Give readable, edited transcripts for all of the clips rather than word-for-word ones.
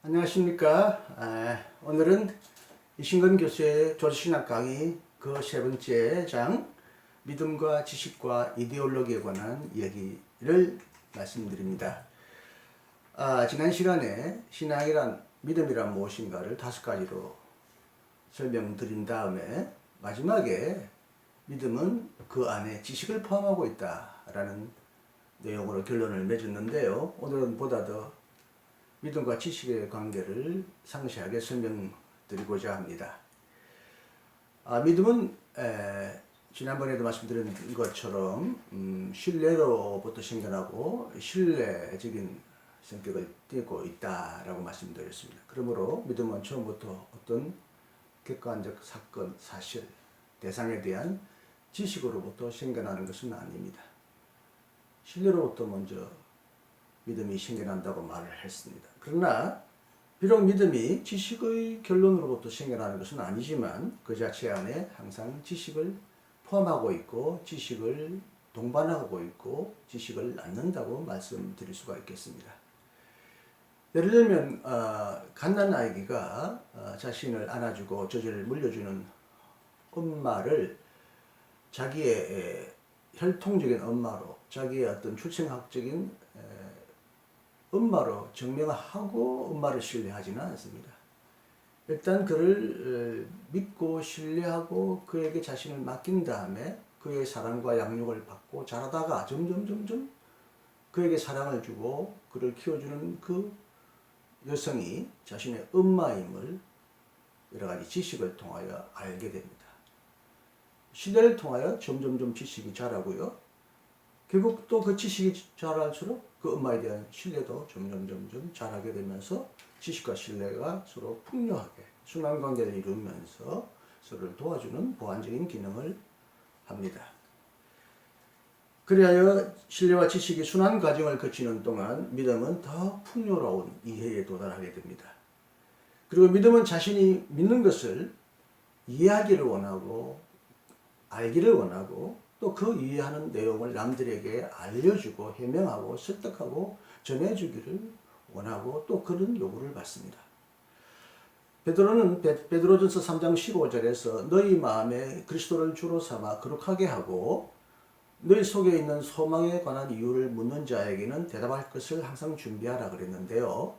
안녕하십니까. 오늘은 이신근 교수의 조지신학 강의 그 세 번째 장 믿음과 지식과 이데올로기에 관한 얘기를 말씀드립니다. 지난 시간에 신앙이란 믿음이란 무엇인가를 5가지로 설명드린 다음에 마지막에 믿음은 그 안에 지식을 포함하고 있다라는 내용으로 결론을 맺었는데요. 오늘은 보다 더 믿음과 지식의 관계를 상세하게 설명드리고자 합니다. 믿음은 지난번에도 말씀드린 것처럼 신뢰로부터 생겨나고 신뢰적인 성격을 띠고 있다라고 말씀드렸습니다. 그러므로 믿음은 처음부터 어떤 객관적 사건, 사실, 대상에 대한 지식으로부터 생겨나는 것은 아닙니다. 신뢰로부터 먼저 믿음이 생겨난다고 말을 했습니다. 그러나 비록 믿음이 지식의 결론으로부터 생겨나는 것은 아니지만 그 자체 안에 항상 지식을 포함하고 있고 지식을 동반하고 있고 지식을 낳는다고 말씀드릴 수가 있겠습니다. 예를 들면 갓난아기가 자신을 안아주고 젖을 물려주는 엄마를 자기의 혈통적인 엄마로 자기의 어떤 출생학적인 엄마로 증명하고 엄마를 신뢰하지는 않습니다. 일단 그를 믿고 신뢰하고 그에게 자신을 맡긴 다음에 그의 사랑과 양육을 받고 자라다가 점점 그에게 사랑을 주고 그를 키워주는 그 여성이 자신의 엄마임을 여러 가지 지식을 통하여 알게 됩니다. 신뢰를 통하여 점점 지식이 자라고요. 결국 또 그 지식이 자랄수록 그 엄마에 대한 신뢰도 점점 자라게 되면서 지식과 신뢰가 서로 풍요하게 순환관계를 이루면서 서로를 도와주는 보완적인 기능을 합니다. 그리하여 신뢰와 지식이 순환 과정을 거치는 동안 믿음은 더 풍요로운 이해에 도달하게 됩니다. 그리고 믿음은 자신이 믿는 것을 이해하기를 원하고 알기를 원하고 또 그 이해하는 내용을 남들에게 알려주고 해명하고 설득하고 전해주기를 원하고 또 그런 요구를 받습니다. 베드로는 베드로전서 3장 15절에서 너희 마음에 그리스도를 주로 삼아 거룩하게 하고 너희 속에 있는 소망에 관한 이유를 묻는 자에게는 대답할 것을 항상 준비하라 그랬는데요.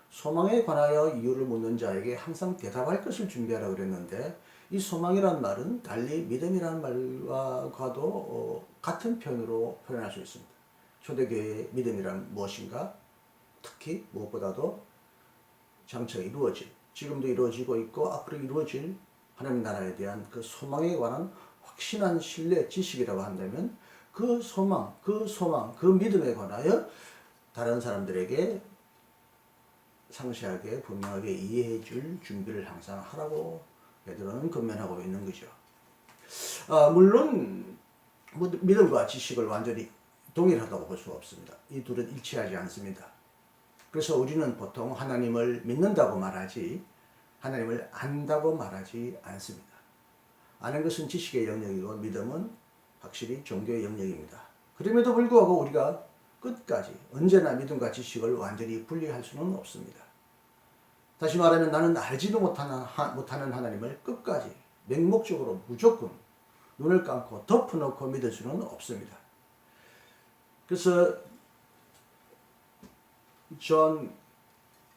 소망에 관하여 이유를 묻는 자에게 항상 대답할 것을 준비하라 그랬는데 이 소망이란 말은 달리 믿음이라는 말과도 같은 표현으로 표현할 수 있습니다. 초대교회의 믿음이란 무엇인가? 특히 무엇보다도 장차 이루어질, 지금도 이루어지고 있고 앞으로 이루어질 하나님 나라에 대한 그 소망에 관한 확신한 신뢰, 지식이라고 한다면 그 소망, 그 믿음에 관하여 다른 사람들에게 상세하게 분명하게 이해해 줄 준비를 항상 하라고 베드로는 권면하고 있는 거죠. 물론 믿음과 지식을 완전히 동일하다고 볼 수 없습니다. 이 둘은 일치하지 않습니다. 그래서 우리는 보통 하나님을 믿는다고 말하지 하나님을 안다고 말하지 않습니다. 아는 것은 지식의 영역이고 믿음은 확실히 종교의 영역입니다. 그럼에도 불구하고 우리가 끝까지 언제나 믿음과 지식을 완전히 분리할 수는 없습니다. 다시 말하면 나는 알지도 못하는 하나님을 끝까지 맹목적으로 무조건 눈을 감고 덮어놓고 믿을 수는 없습니다. 그래서 존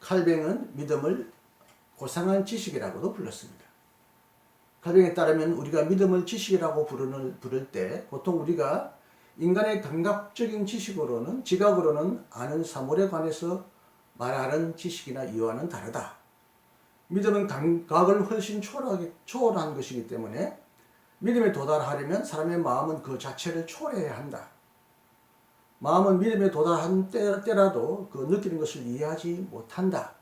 칼뱅은 믿음을 고상한 지식이라고도 불렀습니다. 칼뱅에 따르면 우리가 믿음을 지식이라고 부를 때 보통 우리가 인간의 감각적인 지각으로는 아는 사물에 관해서 말하는 지식이나 이해와는 다르다. 믿음은 감각을 훨씬 초월한 것이기 때문에 믿음에 도달하려면 사람의 마음은 그 자체를 초월해야 한다. 마음은 믿음에 도달한 때라도 그 느끼는 것을 이해하지 못한다.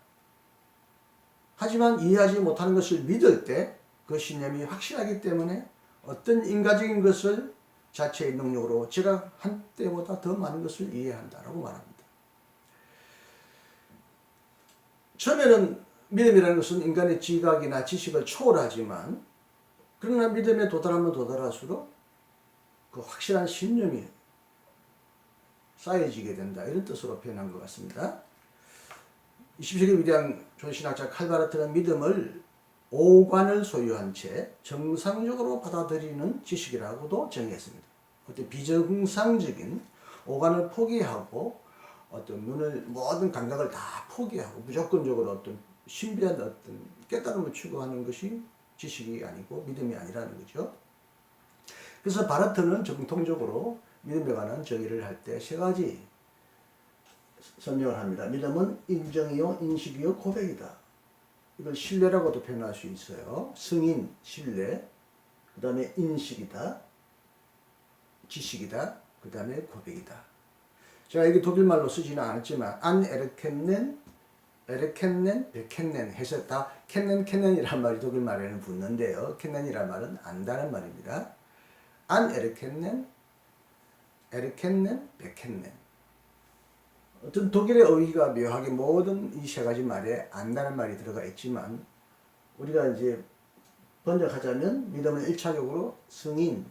하지만 이해하지 못하는 것을 믿을 때 그 신념이 확실하기 때문에 어떤 인간적인 것을 자체의 능력으로 지각한 때보다 더 많은 것을 이해한다라고 말합니다. 처음에는 믿음이라는 것은 인간의 지각이나 지식을 초월하지만 그러나 믿음에 도달하면 도달할수록 그 확실한 신념이 쌓여지게 된다. 이런 뜻으로 표현한 것 같습니다. 20세기 위대한 교신학자 칼바르트는 믿음을 오관을 소유한 채 정상적으로 받아들이는 지식이라고도 정의했습니다. 어떤 비정상적인 오관을 포기하고 어떤 모든 감각을 다 포기하고 무조건적으로 어떤 신비한 어떤 깨달음을 추구하는 것이 지식이 아니고 믿음이 아니라는 거죠. 그래서 바르트는 정통적으로 믿음에 관한 정의를 할 때 세 가지 설명을 합니다. 믿음은 인정이요, 인식이요, 고백이다. 이걸 신뢰라고도 표현할 수 있어요. 승인, 신뢰, 그 다음에 인식이다, 지식이다, 그 다음에 고백이다. 제가 여기 독일말로 쓰지는 않았지만 안 에르켄넨, 에르켄넨, 베켄넨 해서 다 켄넨이란 말이 독일말에는 붙는데요. 켄넨이란 말은 안다는 말입니다. 안 에르켄넨, 에르켄넨, 베켄넨. 어떤 독일의 어휘가 묘하게 모든 이 세 가지 말에 안다는 말이 들어가 있지만 우리가 이제 번역하자면 믿음은 1차적으로 승인,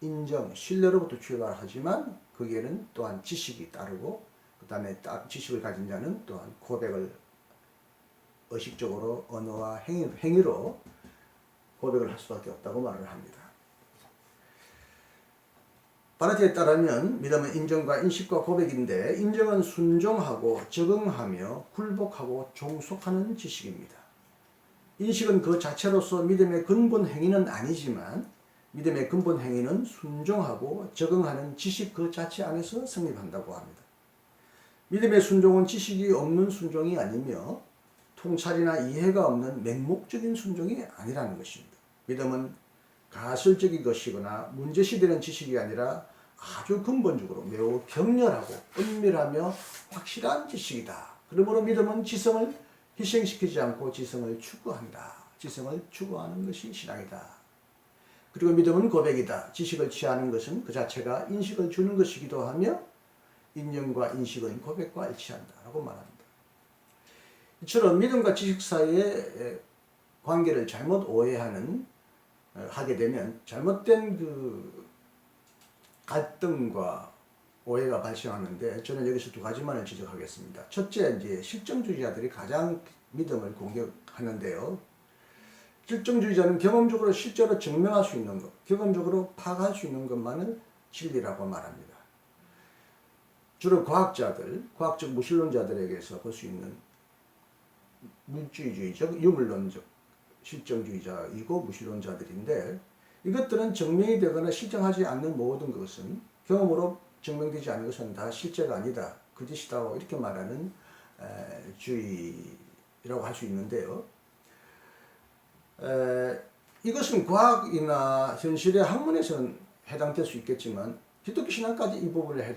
인정, 신뢰로부터 출발하지만 거기에는 또한 지식이 따르고 그 다음에 지식을 가진 자는 또한 고백을 의식적으로 언어와 행위로 고백을 할 수밖에 없다고 말을 합니다. 바르트에 따르면 믿음은 인정과 인식과 고백인데 인정은 순종하고 적응하며 굴복하고 종속하는 지식입니다. 인식은 그 자체로서 믿음의 근본 행위는 아니지만 믿음의 근본 행위는 순종하고 적응하는 지식 그 자체 안에서 성립한다고 합니다. 믿음의 순종은 지식이 없는 순종이 아니며 통찰이나 이해가 없는 맹목적인 순종이 아니라는 것입니다. 믿음은 가설적인 것이거나 문제시되는 지식이 아니라 아주 근본적으로 매우 격렬하고 은밀하며 확실한 지식이다. 그러므로 믿음은 지성을 희생시키지 않고 지성을 추구한다. 지성을 추구하는 것이 신앙이다. 그리고 믿음은 고백이다. 지식을 취하는 것은 그 자체가 인식을 주는 것이기도 하며 인정과 인식은 고백과 일치한다 라고 말합니다. 이처럼 믿음과 지식 사이의 관계를 잘못 하게 되면 잘못된 그 갈등과 오해가 발생하는데 저는 여기서 두 가지만을 지적하겠습니다. 첫째, 이제 실정주의자들이 가장 믿음을 공격하는데요. 실정주의자는 경험적으로 실제로 증명할 수 있는 것, 경험적으로 파악할 수 있는 것만을 진리라고 말합니다. 주로 과학적 무신론자들에게서 볼 수 있는 물질주의적, 유물론적 실정주의자이고 무신론자들인데 이것들은 증명이 되거나 실증하지 않는 모든 것은 경험으로 증명되지 않는 것은 다 실제가 아니다. 거짓이다. 이렇게 말하는 주의라고 할 수 있는데요. 이것은 과학이나 현실의 학문에서는 해당될 수 있겠지만 기독교 신앙까지 이 부분을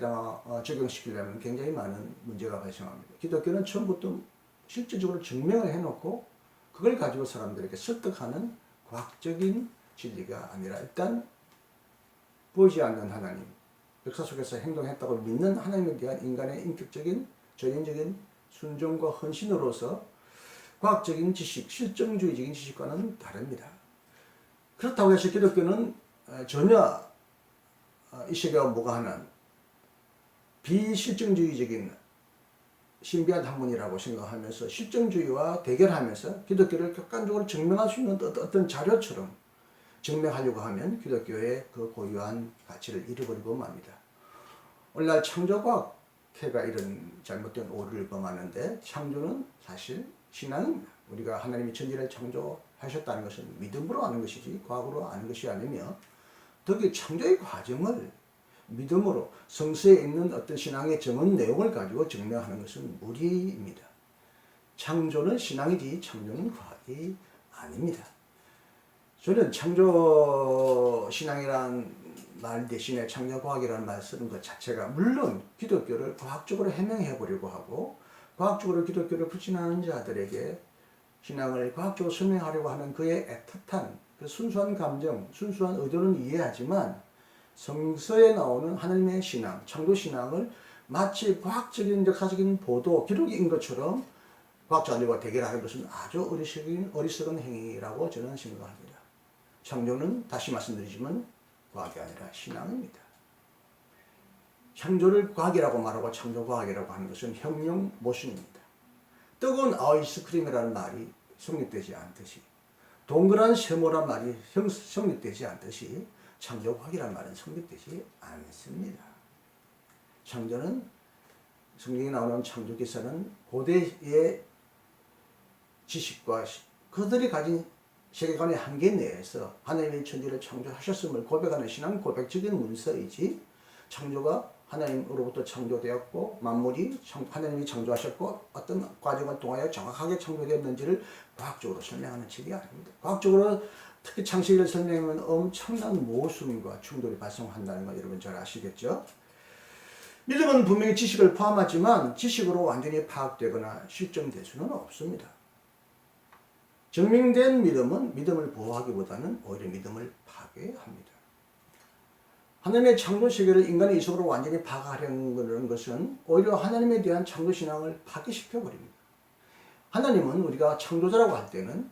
적용시키려면 굉장히 많은 문제가 발생합니다. 기독교는 처음부터 실질적으로 증명을 해놓고 그걸 가지고 사람들에게 설득하는 과학적인 진리가 아니라 일단 보이지 않는 하나님, 역사 속에서 행동했다고 믿는 하나님에 대한 인간의 인격적인 전인적인 순종과 헌신으로서 과학적인 지식, 실정주의적인 지식과는 다릅니다. 그렇다고 해서 기독교는 전혀 이 세계와 무관한 비실정주의적인 신비한 학문이라고 생각하면서 실정주의와 대결하면서 기독교를 객관적으로 증명할 수 있는 어떤 자료처럼 증명하려고 하면 기독교의 그 고유한 가치를 잃어버리고 맙니다. 오늘날 창조과학회가 이런 잘못된 오류를 범하는데 창조는 사실 신앙입니다. 우리가 하나님이 천지를 창조하셨다는 것은 믿음으로 아는 것이지 과학으로 아는 것이 아니며 특히 창조의 과정을 믿음으로 성서에 있는 어떤 신앙의 정언 내용을 가지고 증명하는 것은 무리입니다. 창조는 신앙이지 창조는 과학이 아닙니다. 저는 창조신앙이란 말 대신에 창조과학이라는 말 쓰는 것 자체가 물론 기독교를 과학적으로 해명해 보려고 하고 과학적으로 기독교를 부진하는 자들에게 신앙을 과학적으로 설명하려고 하는 그의 애틋한 그 순수한 감정, 순수한 의도는 이해하지만 성서에 나오는 하나님의 신앙, 창조신앙을 마치 과학적인 역사적인 보도, 기록인 것처럼 과학자들과 대결하는 것은 아주 어리석은 행위라고 저는 생각합니다. 창조는 다시 말씀드리지만 과학이 아니라 신앙입니다. 창조를 과학이라고 말하고 창조과학이라고 하는 것은 형용 모순입니다. 뜨거운 아이스크림이라는 말이 성립되지 않듯이, 동그란 세모란 말이 성립되지 않듯이 창조과학이라는 말은 성립되지 않습니다. 창조는, 성경에 나오는 창조 기사는 고대의 지식과 그들이 가진 세계관의 한계 내에서 하나님의 천지를 창조하셨음을 고백하는 신앙 고백적인 문서이지, 창조가 하나님으로부터 창조되었고 만물이 하나님이 창조하셨고 어떤 과정을 통하여 정확하게 창조되었는지를 과학적으로 설명하는 책이 아닙니다. 과학적으로 특히 창세기를 설명하면 엄청난 모순과 충돌이 발생한다는 거 여러분 잘 아시겠죠? 믿음은 분명히 지식을 포함하지만 지식으로 완전히 파악되거나 실증될 수는 없습니다. 증명된 믿음은 믿음을 보호하기보다는 오히려 믿음을 파괴합니다. 하나님의 창조 세계를 인간의 이성으로 완전히 파악하려는 것은 오히려 하나님에 대한 창조 신앙을 파괴시켜 버립니다. 하나님은 우리가 창조자라고 할 때는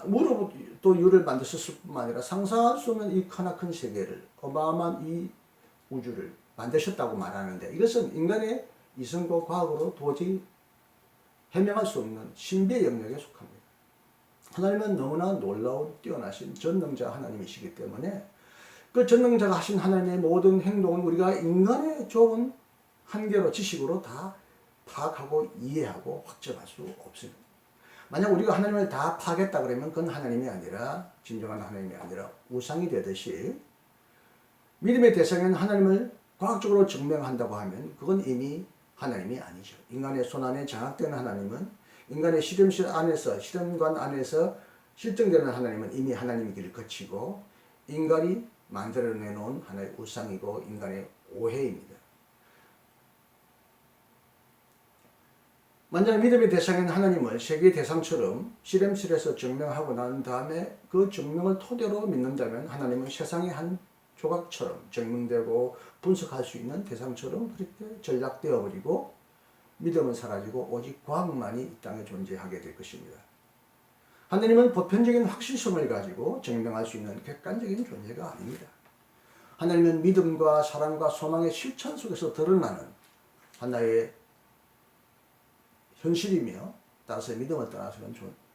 물로부터 유를 만드셨을 뿐만 아니라 상상할 수 없는 이 크나큰 세계를, 어마어마한 이 우주를 만드셨다고 말하는데, 이것은 인간의 이성과 과학으로 도저히 해명할 수 없는 신비의 영역에 속합니다. 하나님은 너무나 놀라운 뛰어나신 전능자 하나님이시기 때문에 그 전능자가 하신 하나님의 모든 행동은 우리가 인간의 좁은 한계로, 지식으로 다 파악하고 이해하고 확정할 수 없습니다. 만약 우리가 하나님을 다 파악했다 그러면 그건 하나님이 아니라, 진정한 하나님이 아니라 우상이 되듯이, 믿음의 대상인 하나님을 과학적으로 증명한다고 하면 그건 이미 하나님이 아니죠. 인간의 손안에 장악된 하나님은, 인간의 실험실 안에서, 실험관 안에서 실증되는 하나님은 이미 하나님의 길을 거치고 인간이 만들어내놓은 하나의 우상이고 인간의 오해입니다. 만약 믿음의 대상인 하나님을 세계의 대상처럼 실험실에서 증명하고 난 다음에 그 증명을 토대로 믿는다면 하나님은 세상의 한 조각처럼 증명되고 분석할 수 있는 대상처럼 그렇게 전락되어 버리고 믿음은 사라지고 오직 과학만이 이 땅에 존재하게 될 것입니다. 하나님은 보편적인 확실성을 가지고 증명할 수 있는 객관적인 존재가 아닙니다. 하나님은 믿음과 사랑과 소망의 실천 속에서 드러나는 하나의 현실이며, 따라서 믿음을 떠나서는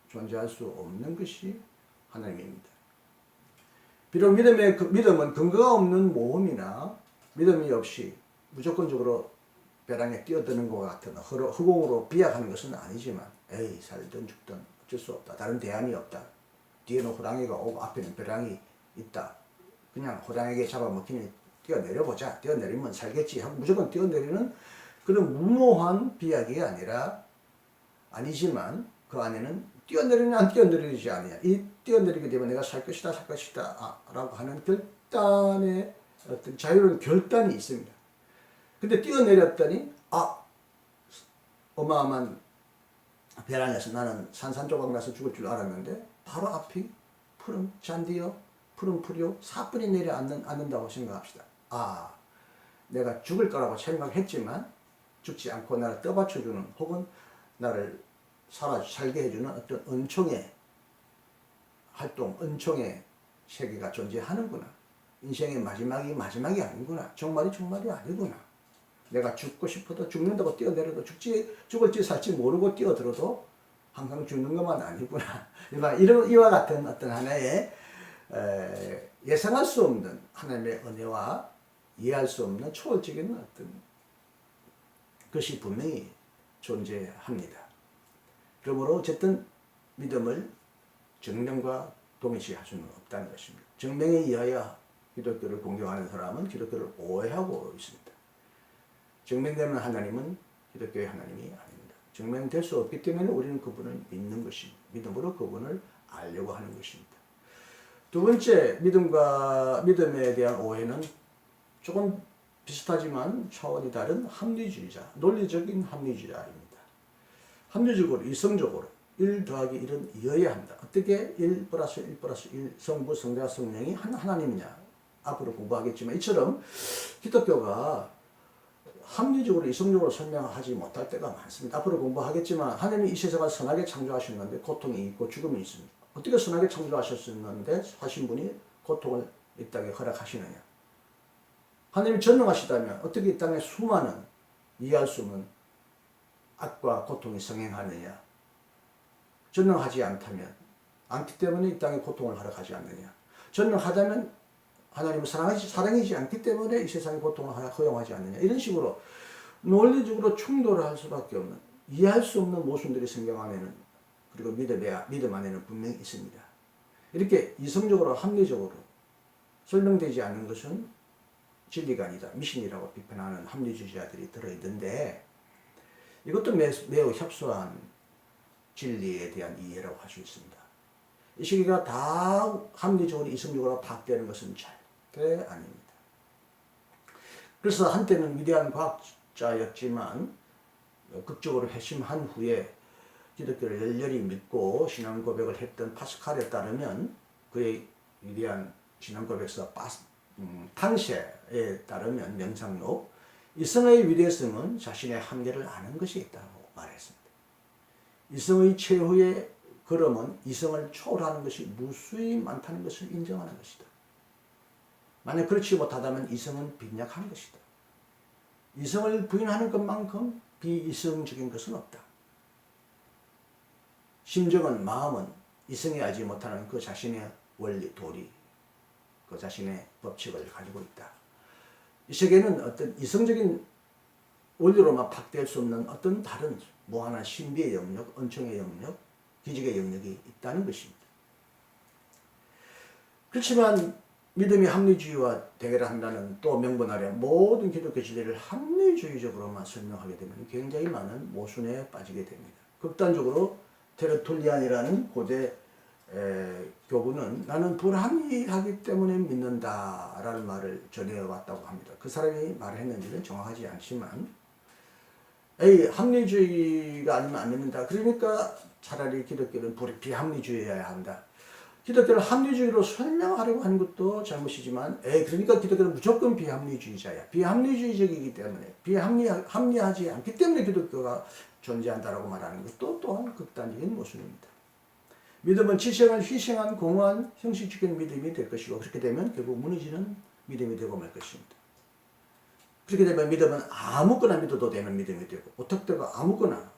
존재할 수 없는 것이 하나님입니다. 비록 믿음은 근거가 없는 모험이나 믿음이 없이 무조건적으로 벼랑에 뛰어드는 것 같은 허공으로 비약하는 것은 아니지만, 에이 살든 죽든 어쩔 수 없다, 다른 대안이 없다, 뒤에는 호랑이가 오고 앞에는 벼랑이 있다, 그냥 호랑이에게 잡아먹히니 뛰어내려보자, 뛰어내리면 살겠지 하고 무조건 뛰어내리는 그런 무모한 비약이 아니지만 그 안에는 뛰어내리냐 안 뛰어내리지 않느냐, 이 뛰어내리게 되면 내가 살 것이다 라고 하는 결단의 어떤 자유로운 결단이 있습니다. 근데 뛰어내렸더니 어마어마한 벼랑에서 나는 산산조각 나서 죽을 줄 알았는데 바로 앞이 푸른 잔디요, 푸른 풀이요, 사뿐히 내려앉는다고 생각합시다. 내가 죽을 거라고 생각했지만 죽지 않고 나를 떠받쳐주는, 혹은 나를 살게 해주는 어떤 은총의 활동, 은총의 세계가 존재하는구나. 인생의 마지막이 아니구나. 정말이 아니구나. 내가 죽고 싶어도 죽는다고 뛰어내려도 죽을지 살지 모르고 뛰어들어도 항상 죽는 것만 아니구나. 이와 같은 어떤 하나의 예상할 수 없는 하나님의 은혜와 이해할 수 없는 초월적인 어떤 것이 분명히 존재합니다. 그러므로 어쨌든 믿음을 증명과 동일시할 수는 없다는 것입니다. 증명에 의하여 기독교를 공경하는 사람은 기독교를 오해하고 있습니다. 증명되는 하나님은 기독교의 하나님이 아닙니다. 증명될 수 없기 때문에 우리는 그분을 믿는 것입니다. 믿음으로 그분을 알려고 하는 것입니다. 두 번째, 믿음에 대한 오해는 조금 비슷하지만 차원이 다른 합리주의자, 논리적인 합리주의자입니다. 합리적으로, 이성적으로 1 더하기 1은 이어야 합니다. 어떻게 1 플러스 1 플러스 1 성부, 성자, 성령이 하나님이냐, 앞으로 공부하겠지만, 이처럼 기독교가 합리적으로, 이성적으로 설명하지 못할 때가 많습니다. 앞으로 공부하겠지만 하나님이 이 세상을 선하게 창조하셨는데 고통이 있고 죽음이 있습니다. 어떻게 선하게 창조하셨는데 하신 분이 고통을 이 땅에 허락하시느냐. 하나님이 전능하시다면 어떻게 이 땅에 수많은 이해할 수 없는 악과 고통이 성행하느냐? 전능하지 않기 때문에 이 땅에 고통을 하러 가지 않느냐? 전능하다면 하나님은 사랑이지 않기 때문에 이 세상에 고통을 허용하지 않느냐? 이런 식으로 논리적으로 충돌을 할 수밖에 없는, 이해할 수 없는 모순들이 성경 안에는, 그리고 믿음 안에는 분명히 있습니다. 이렇게 이성적으로 합리적으로 설명되지 않는 것은 진리가 아니다, 미신이라고 비판하는 합리주의자들이 들어있는데, 이것도 매우 협소한 진리에 대한 이해라고 할 수 있습니다. 이 시기가 다 합리적으로 이성적으로 파악되는 것은 절대 아닙니다. 그래서 한때는 위대한 과학자였지만 극적으로 회심한 후에 기독교를 열렬히 믿고 신앙 고백을 했던 파스칼에 따르면, 그의 위대한 신앙 고백서 탄세에 따르면, 명상록, 이성의 위대성은 자신의 한계를 아는 것이 있다고 말했습니다. 이성의 최후의 걸음은 이성을 초월하는 것이 무수히 많다는 것을 인정하는 것이다. 만약 그렇지 못하다면 이성은 빈약한 것이다. 이성을 부인하는 것만큼 비이성적인 것은 없다. 심정은, 마음은 이성이 알지 못하는 그 자신의 원리, 도리, 그 자신의 법칙을 가지고 있다. 이 세계는 어떤 이성적인 원리로만 파악될 수 없는 어떤 다른 무한한 신비의 영역, 은총의 영역, 기적의 영역이 있다는 것입니다. 그렇지만 믿음이 합리주의와 대결을 한다는 또 명분 아래 모든 기독교 진리를 합리주의적으로만 설명하게 되면 굉장히 많은 모순에 빠지게 됩니다. 극단적으로 테르툴리안이라는 고대 교부는 나는 불합리하기 때문에 믿는다라는 말을 전해왔다고 합니다. 그 사람이 말했는지는 정확하지 않지만, 합리주의가 아니면 안 믿는다. 그러니까 차라리 기독교는 비합리주의여야 한다. 기독교를 합리주의로 설명하려고 하는 것도 잘못이지만, 그러니까 기독교는 무조건 비합리주의자야. 비합리주의적이기 때문에, 합리하지 않기 때문에 기독교가 존재한다라고 말하는 것도 또한 극단적인 모순입니다. 믿음은 지성을 희생한 공허한 형식적인 믿음이 될 것이고, 그렇게 되면 결국 무너지는 믿음이 되고 말 것입니다. 그렇게 되면 믿음은 아무거나 믿어도 되는 믿음이 되고, 오택되고 아무거나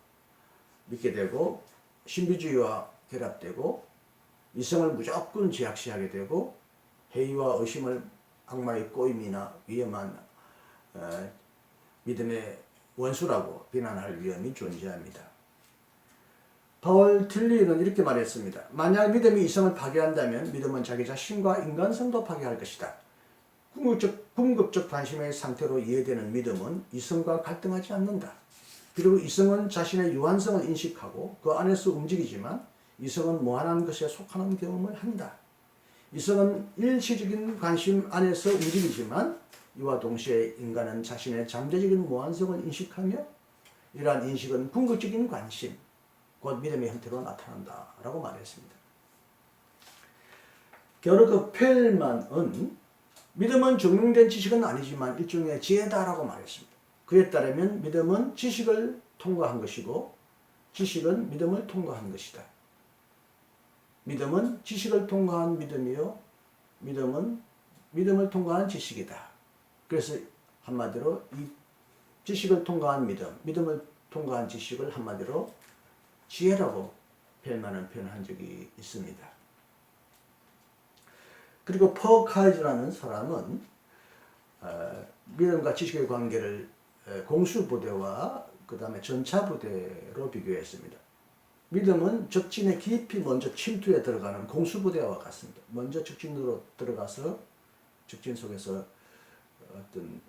믿게 되고, 신비주의와 결합되고, 이성을 무조건 제약시하게 되고, 회의와 의심을 악마의 꼬임이나 위험한 믿음의 원수라고 비난할 위험이 존재합니다. 파울 틸리는 이렇게 말했습니다. 만약 믿음이 이성을 파괴한다면 믿음은 자기 자신과 인간성도 파괴할 것이다. 궁극적 관심의 상태로 이해되는 믿음은 이성과 갈등하지 않는다. 그리고 이성은 자신의 유한성을 인식하고 그 안에서 움직이지만, 이성은 무한한 것에 속하는 경험을 한다. 이성은 일시적인 관심 안에서 움직이지만, 이와 동시에 인간은 자신의 잠재적인 무한성을 인식하며, 이러한 인식은 궁극적인 관심, 곧 믿음의 형태로 나타난다라고 말했습니다. 게르그 펠만은 믿음은 증명된 지식은 아니지만 일종의 지혜다라고 말했습니다. 그에 따르면 믿음은 지식을 통과한 것이고, 지식은 믿음을 통과한 것이다. 믿음은 지식을 통과한 믿음이요, 믿음은 믿음을 통과한 지식이다. 그래서 한마디로 이 지식을 통과한 믿음, 믿음을 통과한 지식을 한마디로 지혜라고 펠만은 표현한 적이 있습니다. 그리고 퍼카이즈라는 사람은 믿음과 지식의 관계를 공수부대와 그 다음에 전차부대로 비교했습니다. 믿음은 적진에 깊이 먼저 침투해 들어가는 공수부대와 같습니다. 먼저 적진으로 들어가서 적진 속에서 어떤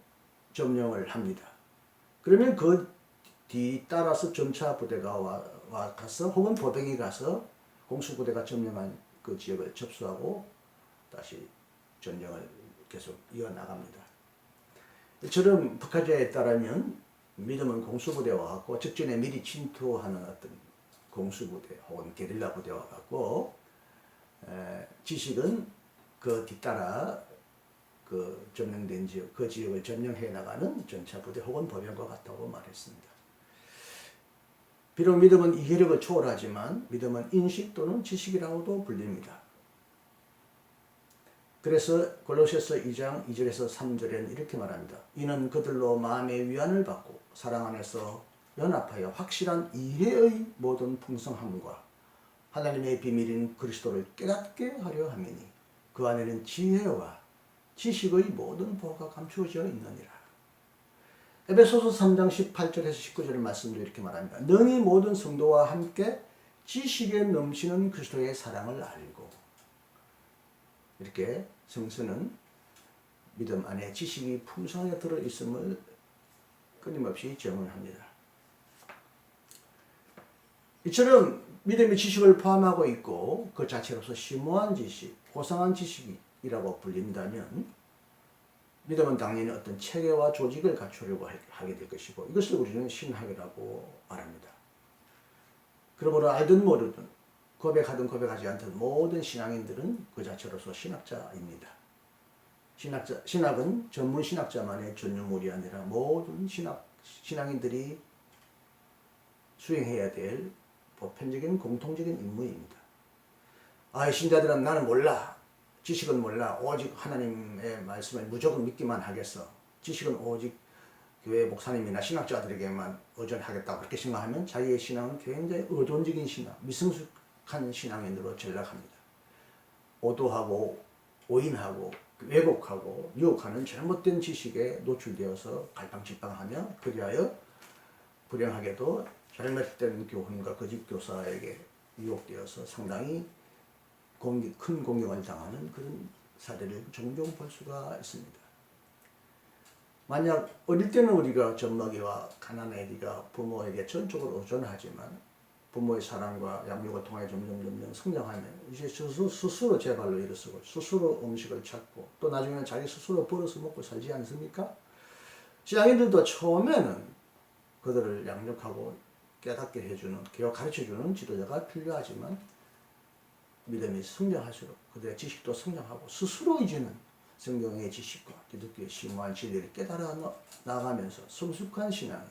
점령을 합니다. 그러면 그 뒤따라서 전차부대가 가서, 혹은 보병이 가서 공수부대가 점령한 그 지역을 접수하고 다시 전쟁을 계속 이어나갑니다. 이처럼 북한제에 따르면 믿음은 공수부대와 같고, 적진에 미리 침투하는 어떤 공수부대 혹은 게릴라 부대와 같고, 지식은 그 뒤따라 그 점령된 지역, 그 지역을 점령해 나가는 전차부대 혹은 보병과 같다고 말했습니다. 비록 믿음은 이해력을 초월하지만 믿음은 인식 또는 지식이라고도 불립니다. 그래서 골로새서 2장 2절에서 3절에는 이렇게 말합니다. 이는 그들로 마음의 위안을 받고 사랑 안에서 연합하여 확실한 이해의 모든 풍성함과 하나님의 비밀인 그리스도를 깨닫게 하려 함이니 그 안에는 지혜와 지식의 모든 보화가 감추어져 있느니라. 에베소서 3장 18절에서 19절의 말씀도 이렇게 말합니다. 능히 모든 성도와 함께 지식에 넘치는 그리스도의 사랑을 알고, 이렇게 성서는 믿음 안에 지식이 풍성하게 들어있음을 끊임없이 증언합니다. 이처럼 믿음의 지식을 포함하고 있고 그 자체로서 심오한 지식, 고상한 지식이라고 불린다면 믿음은 당연히 어떤 체계와 조직을 갖추려고 하게 될 것이고 이것을 우리는 신학이라고 말합니다. 그러므로 알든 모르든 고백하든 고백하지 않든 모든 신앙인들은 그 자체로서 신학자입니다. 신학은 전문 신학자만의 전유물이 아니라 모든 신앙인들이 수행해야 될 보편적인 공통적인 임무입니다. 신자들은 나는 몰라. 지식은 몰라. 오직 하나님의 말씀을 무조건 믿기만 하겠어. 지식은 오직 교회 목사님이나 신학자들에게만 의존하겠다. 그렇게 생각하면 자기의 신앙은 굉장히 의존적인 신앙, 미성숙한 신앙인으로 전락합니다. 오도하고 오인하고 왜곡하고 유혹하는 잘못된 지식에 노출되어서 갈팡질팡하며 그리하여 불행하게도 잘못된 교훈과 거짓 교사에게 유혹되어서 상당히 큰 공경을 당하는 그런 사례를 종종 볼 수가 있습니다. 만약 어릴 때는 우리가 젖먹이와 가난아이가 부모에게 전적으로 의존하지만 부모의 사랑과 양육을 통해 점점 성장하면 이제 스스로 제 발로 일어서고 스스로 음식을 찾고 또 나중에는 자기 스스로 벌어서 먹고 살지 않습니까? 신앙인들도 처음에는 그들을 양육하고 깨닫게 해주는, 가르쳐주는 지도자가 필요하지만 믿음이 성장할수록 그들의 지식도 성장하고 스스로 이제는 성경의 지식과 기독교의 심오한 진리를 깨달아 나가면서 성숙한 신앙,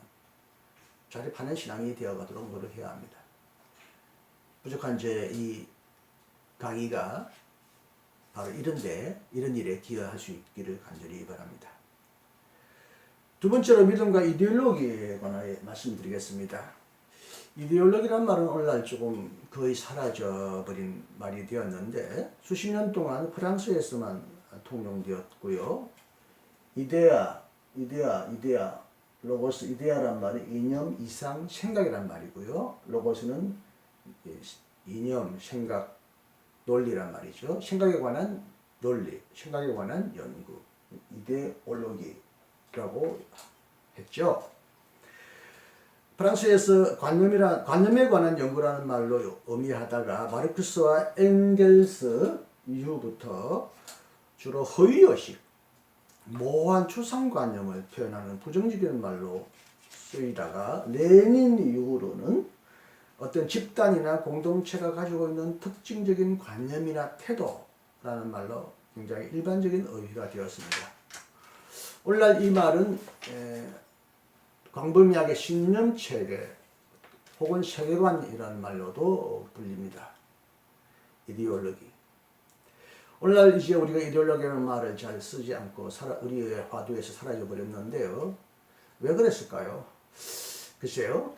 자립하는 신앙이 되어가도록 노력해야 합니다. 부족한 이 강의가 바로 이런 일에 기여할 수 있기를 간절히 바랍니다. 두 번째로 믿음과 이데올로기에 관하여 말씀드리겠습니다. 이데올로기란 말은 오늘날 조금 거의 사라져버린 말이 되었는데 수십 년 동안 프랑스에서만 통용되었고요. 이데아, 로고스, 이데아란 말은 이념, 이상, 생각이란 말이고요. 로고스는 이념, 생각, 논리란 말이죠. 생각에 관한 논리, 생각에 관한 연구, 이데올로기라고 했죠. 프랑스에서 관념에 관한 연구라는 말로 의미하다가 마르크스와 엥겔스 이후부터 주로 허위의식, 모호한 추상관념을 표현하는 부정적인 말로 쓰이다가 레닌 이후로는 어떤 집단이나 공동체가 가지고 있는 특징적인 관념이나 태도라는 말로 굉장히 일반적인 의미가 되었습니다. 오늘날 이 말은 광범위하게 신념체계 혹은 세계관이라는 말로도 불립니다. 이데올로기. 오늘날 이제 우리가 이데올로기라는 말을 잘 쓰지 않고 우리의 화두에서 사라져 버렸는데요. 왜 그랬을까요? 글쎄요.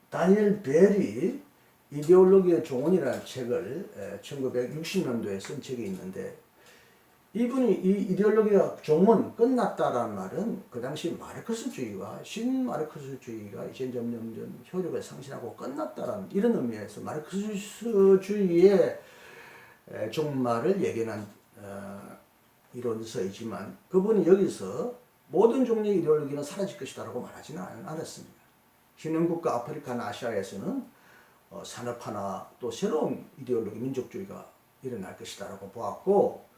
다니엘 벨이 이데올로기의 종언이라는 책을 1960년도에 쓴 책이 있는데 이분이 이 이데올로기가 종언 끝났다라는 말은 그 당시 마르크스주의와 신마르크스주의가 이제 점점 효력을 상실하고 끝났다라는 이런 의미에서 마르크스주의의 종말을 예견한 이론서이지만 그분이 여기서 모든 종류의 이데올로기는 사라질 것이다라고 말하지는 않았습니다. 신흥국가 아프리카나 아시아에서는 산업화나 또 새로운 이데올로기 민족주의가 일어날 것이다라고 보았고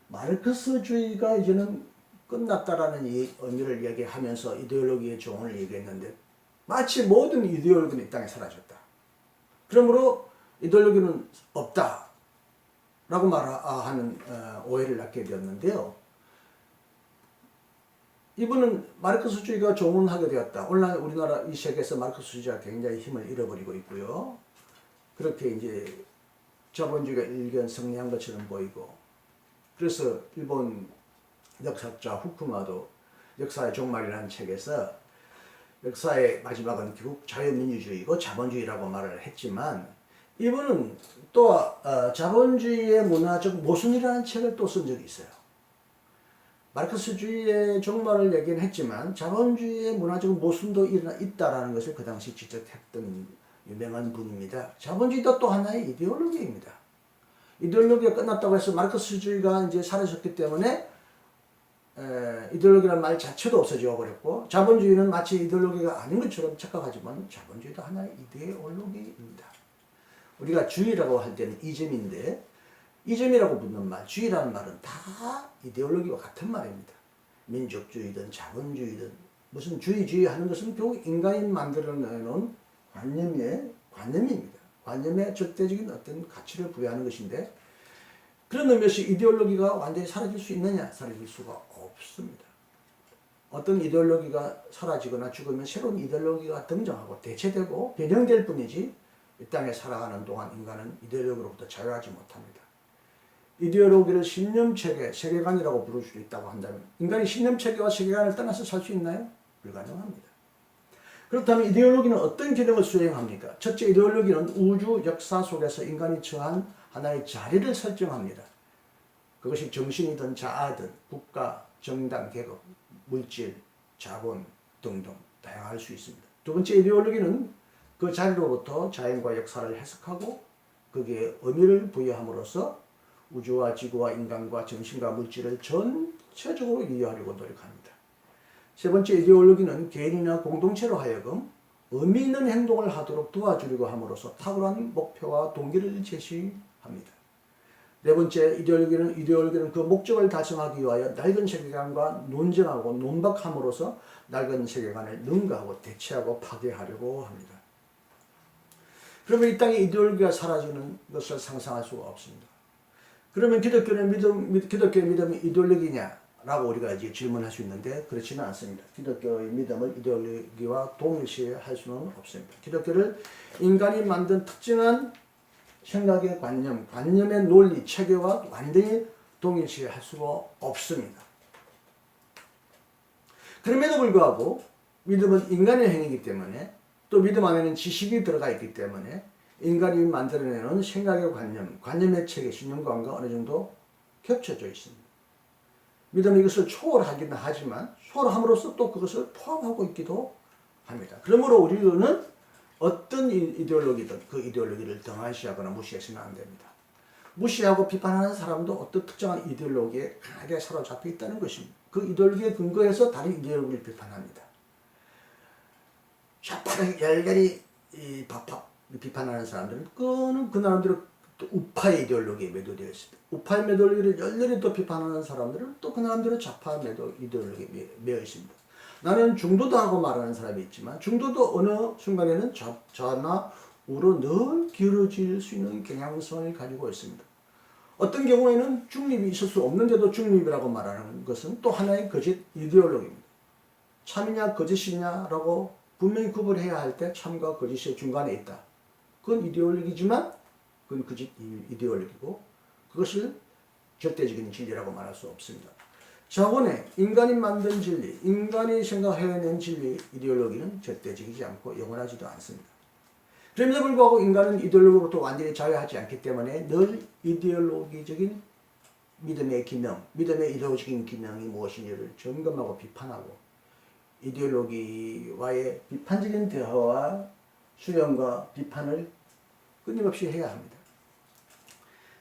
마르크스주의가 이제는 끝났다라는 이 의미를 얘기하면서 이데올로기의 종언을 얘기했는데 마치 모든 이데올로기는 이 땅에 사라졌다. 그러므로 이데올로기는 없다 라고 말하는 오해를 낳게 되었는데요. 이분은 마르크스주의가 종언하게 되었다. 오늘날 우리나라 이 세계에서 마르크스주의가 굉장히 힘을 잃어버리고 있고요. 그렇게 이제 자본주의가 일견 승리한 것처럼 보이고 그래서 일본 역사학자 후쿠마도 역사의 종말이라는 책에서 역사의 마지막은 결국 자유민주주의고 자본주의라고 말을 했지만 이분은 또 자본주의의 문화적 모순이라는 책을 또 쓴 적이 있어요. 마르크스주의의 종말을 얘기는 했지만 자본주의의 문화적 모순도 있다라는 것을 그 당시 지적했던 유명한 분입니다. 자본주의도 또 하나의 이데올로기입니다. 이데올로기가 끝났다고 해서 마르크스주의가 이제 사라졌기 때문에 이데올로기라는 말 자체도 없어져 버렸고 자본주의는 마치 이데올로기가 아닌 것처럼 착각하지만 자본주의도 하나의 이데올로기입니다. 우리가 주의라고 할 때는 이점인데 이점이라고 붙는 말, 주의라는 말은 다 이데올로기와 같은 말입니다. 민족주의든 자본주의든 무슨 주의 하는 것은 결국 인간이 만들어내놓은 관념입니다. 관념에 절대적인 어떤 가치를 부여하는 것인데 그런 의미에서 이데올로기가 완전히 사라질 수 있느냐? 사라질 수가 없습니다. 어떤 이데올로기가 사라지거나 죽으면 새로운 이데올로기가 등장하고 대체되고 변형될 뿐이지 이 땅에 살아가는 동안 인간은 이데올로기로부터 자유하지 못합니다. 이데올로기를 신념체계, 세계관이라고 부를 수 있다고 한다면 인간이 신념체계와 세계관을 떠나서 살 수 있나요? 불가능합니다. 그렇다면 이데올로기는 어떤 기능을 수행합니까? 첫째, 이데올로기는 우주 역사 속에서 인간이 처한 하나의 자리를 설정합니다. 그것이 정신이든 자아든 국가, 정당, 계급, 물질, 자본 등등 다양할 수 있습니다. 두 번째, 이데올로기는 그 자리로부터 자연과 역사를 해석하고 거기에 의미를 부여함으로써 우주와 지구와 인간과 정신과 물질을 전체적으로 이해하려고 노력합니다. 세 번째, 이데올로기는 개인이나 공동체로 하여금 의미 있는 행동을 하도록 도와주려고 함으로써 탁월한 목표와 동기를 제시합니다. 네 번째, 이데올로기는 그 목적을 달성하기 위하여 낡은 세계관과 논쟁하고 논박함으로써 낡은 세계관을 능가하고 대체하고 파괴하려고 합니다. 그러면 이 땅에 이데올로기가 사라지는 것을 상상할 수가 없습니다. 그러면 기독교의 믿음이 이데올로기냐라고 우리가 이제 질문할 수 있는데 그렇지는 않습니다. 기독교의 믿음을 이데올로기와 동일시할 수는 없습니다. 기독교를 인간이 만든 특정한 생각의 관념의 논리, 체계와 완전히 동일시할 수가 없습니다. 그럼에도 불구하고 믿음은 인간의 행위이기 때문에 또 믿음 안에는 지식이 들어가 있기 때문에 인간이 만들어내는 생각의 관념의 체계, 신념관과 어느 정도 겹쳐져 있습니다. 믿음은 이것을 초월하기는 하지만 초월함으로써 또 그것을 포함하고 있기도 합니다. 그러므로 우리는 어떤 이데올로기든 그 이데올로기를 등한시하거나 무시해서는 안 됩니다. 무시하고 비판하는 사람도 어떤 특정한 이데올로기에 강하게 사로잡혀 있다는 것입니다. 그 이데올로기에 근거해서 다른 이데올로기를 비판합니다. 좌파를 열렬히 비판하는 사람들은 그 나름대로 또 우파의 이데올로기에 매도되어 있습니다. 우파의 이데올로기를 열렬히 또 비판하는 사람들은 또 그 나름대로 좌파 이데올로기에 매여 있습니다. 나는 중도다하고 말하는 사람이 있지만 중도도 어느 순간에는 좌나 우로 늘 기울어질 수 있는 경향성을 가지고 있습니다. 어떤 경우에는 중립이 있을 수 없는데도 중립이라고 말하는 것은 또 하나의 거짓 이데올로기입니다. 참이냐 거짓이냐라고 분명히 구분해야 할 때 참과 거짓의 중간에 있다. 그건 이데올로기지만 그건 거짓 이데올로기고 그것을 절대적인 진리라고 말할 수 없습니다. 자본의 인간이 만든 진리, 인간이 생각해낸 진리 이데올로기는 절대적이지 않고 영원하지도 않습니다. 그럼에도 불구하고 인간은 이데올로기로부터 완전히 자유하지 않기 때문에 늘 이데올로기적인 믿음의 기능, 믿음의 이데올로기적인 기능이 무엇인지를 점검하고 비판하고 이데올로기와의 비판적인 대화와 수용과 비판을 끊임없이 해야 합니다.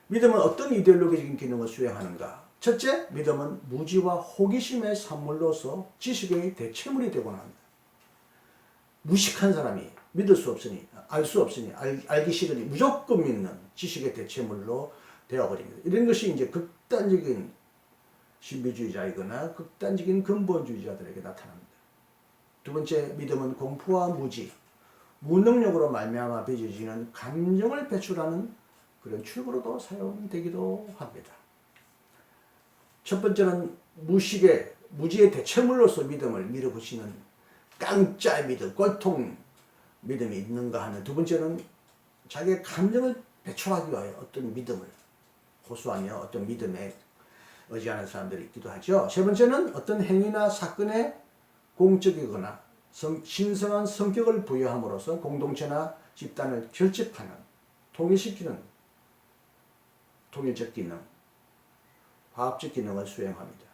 믿음은 어떤 이데올로기적인 기능을 수행하는가? 첫째, 믿음은 무지와 호기심의 산물로서 지식의 대체물이 되곤 합니다. 무식한 사람이 믿을 수 없으니, 알 수 없으니, 알기 싫으니 무조건 믿는 지식의 대체물로 되어버립니다. 이런 것이 이제 극단적인 신비주의자이거나 극단적인 근본주의자들에게 나타납니다. 두 번째, 믿음은 공포와 무지, 무능력으로 말미암아 빚어지는 감정을 배출하는 그런 출구로도 사용되기도 합니다. 첫 번째는 무지의 대체물로서 믿음을 밀어붙이는 깡짜 믿음, 꼴통 믿음이 있는가 하면 두 번째는 자기의 감정을 배출하기 위하여 어떤 믿음을 호소하며 어떤 믿음에 의지하는 사람들이 있기도 하죠. 세 번째는 어떤 행위나 사건에 공적이거나 신성한 성격을 부여함으로써 공동체나 집단을 결집하는, 통일시키는 통일적 기능, 화합적 기능을 수행합니다.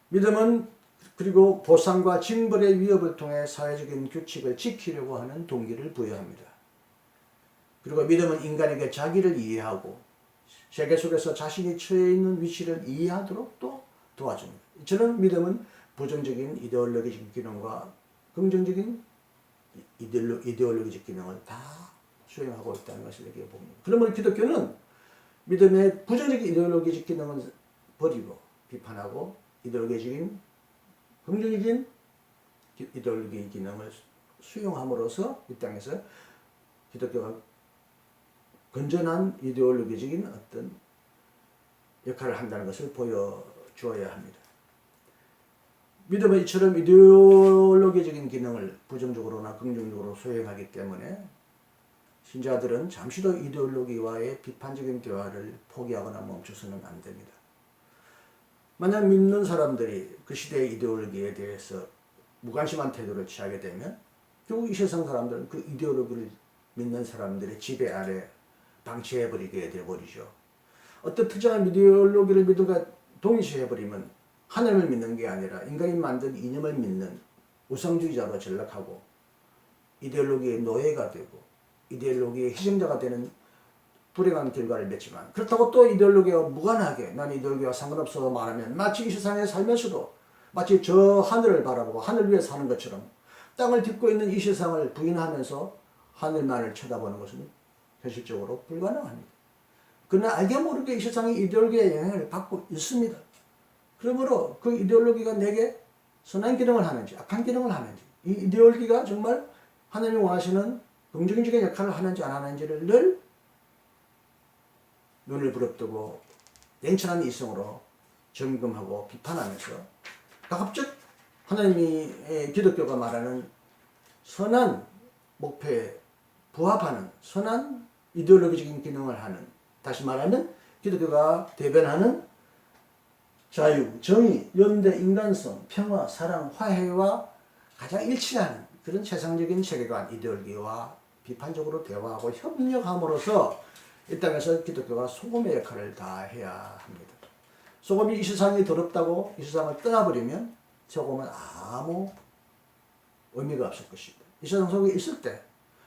믿음은 그리고 보상과 징벌의 위협을 통해 사회적인 규칙을 지키려고 하는 동기를 부여합니다. 그리고 믿음은 인간에게 자기를 이해하고 세계 속에서 자신이 처해 있는 위치를 이해하도록 또 도와줍니다. 저는 믿음은 부정적인 이데올로기적 기능과 긍정적인 이데올로기적 기능을 다 수행하고 있다는 것을 이렇게 봅니다. 그러면 기독교는 믿음의 부정적인 이데올로기적 기능은 버리고 비판하고 이데올로기적인 긍정적인 이데올로기의 기능을 수용함으로써 이 땅에서 기독교가 건전한 이데올로기적인 어떤 역할을 한다는 것을 보여주어야 합니다. 믿음은 이처럼 이데올로기적인 기능을 부정적으로나 긍정적으로 수행하기 때문에 신자들은 잠시도 이데올로기와의 비판적인 대화를 포기하거나 멈춰서는 안 됩니다. 만약 믿는 사람들이 그 시대의 이데올로기에 대해서 무관심한 태도를 취하게 되면 결국 이 세상 사람들은 그 이데올로기를 믿는 사람들의 지배 아래 방치해버리게 되어버리죠. 어떤 특정한 이데올로기를 믿음과 동일시해버리면 하나님을 믿는 게 아니라 인간이 만든 이념을 믿는 우상주의자로 전락하고 이데올로기의 노예가 되고 이데올로기의 희생자가 되는 불행한 결과를 맺지만, 그렇다고 또 이데올로기와 무관하게 난 이데올로기와 상관없어 말하면 마치 이 세상에 살면서도 마치 저 하늘을 바라보고 하늘 위에 사는 것처럼 땅을 딛고 있는 이 세상을 부인하면서 하늘만을 쳐다보는 것은 현실적으로 불가능합니다. 그러나 알게 모르게 이 세상이 이데올로기의 영향을 받고 있습니다. 그러므로 그 이데올로기가 내게 선한 기능을 하는지 악한 기능을 하는지, 이 이데올로기가 정말 하나님이 원하시는 긍정적인 역할을 하는지 안 하는지를 늘 눈을 부릅뜨고 냉철한 이성으로 점검하고 비판하면서 가급적 하나님이 기독교가 말하는 선한 목표에 부합하는 선한 이데올로기적인 기능을 하는, 다시 말하면 기독교가 대변하는 자유, 정의, 연대, 인간성, 평화, 사랑, 화해와 가장 일치하는 그런 세상적인 세계관, 이데올로기와 비판적으로 대화하고 협력함으로써 이 땅에서 기독교가 소금의 역할을 다해야 합니다. 소금이 이 세상이 더럽다고 이 세상을 떠나버리면 소금은 아무 의미가 없을 것입니다. 이 세상 속에 있을 때,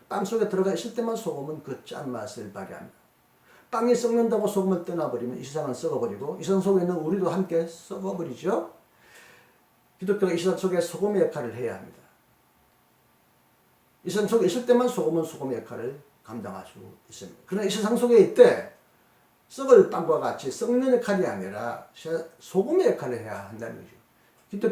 빵 속에 들어가 있을 때만 소금은 그 짠맛을 발휘합니다. 빵이 썩는다고 소금을 떠나버리면 이 세상은 썩어버리고 이 세상 속에 있는 우리도 함께 썩어버리죠. 기독교가 이 세상 속에 소금의 역할을 해야 합니다. 이 세상 속에 있을 때만 소금은 소금의 역할을 감당할 수 있습니다. 그러나 이 세상 속에 있대 썩을 빵과 같이 썩는 역할이 아니라 소금의 역할을 해야 한다는 거죠. 기독교